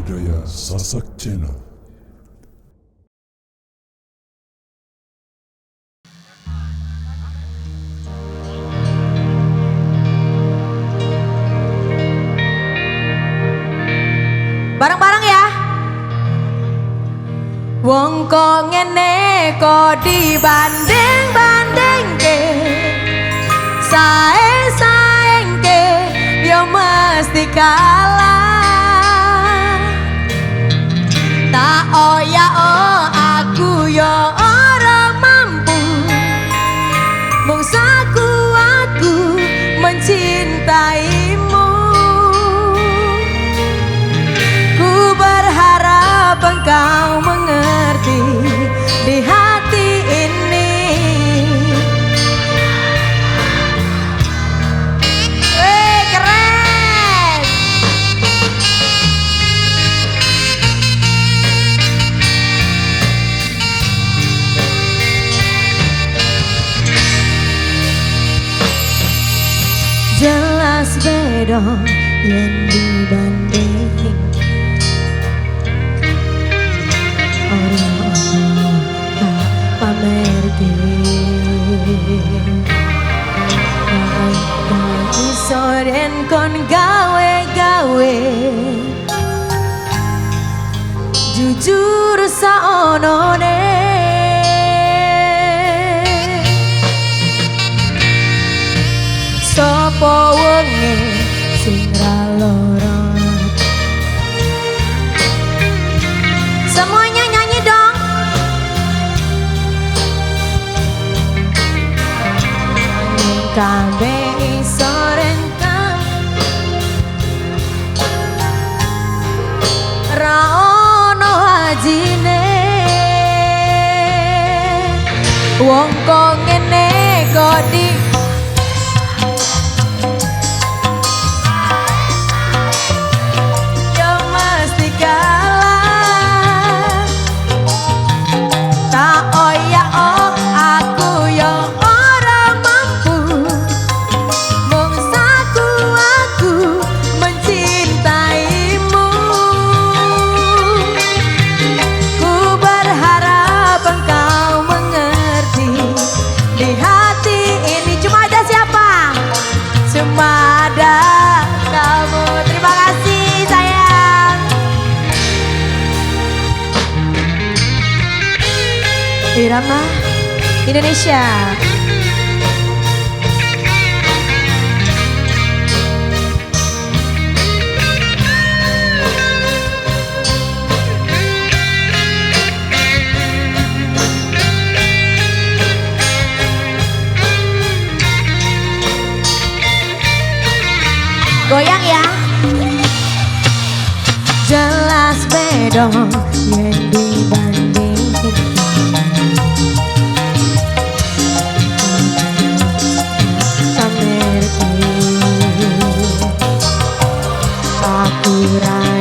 Budaya Sasak Channel. Bareng-bareng ya. Wong kok ngene kok dibanding-bandingke, sae-saengke yo mesti kalah. Tak oya aku yo ora mampu, mung sakuatku mencintaimu. Ku berharap engkau mengerti di hati ini. Keren. Jelas beda yang dibanding orang tak pamerke. Isoren kon gawe-gawe, jujur saonone. Sopo wonge sing ra lara? Semuanya nyanyi dong. Kabeh iso rentang, ra ono hajine. Wong kok ngene kok di yo mesti kalah. Tak oya aku yo ora mampu, mung sakuatku mencintaimu. Ku berharap engkau mengerti di hati ini. Cuma ada siapa? Cuma ada kamu. Terima kasih sayang. Irama Indonesia. Goyang ya. Jelas beda yang dibanding pamerke. Aku ra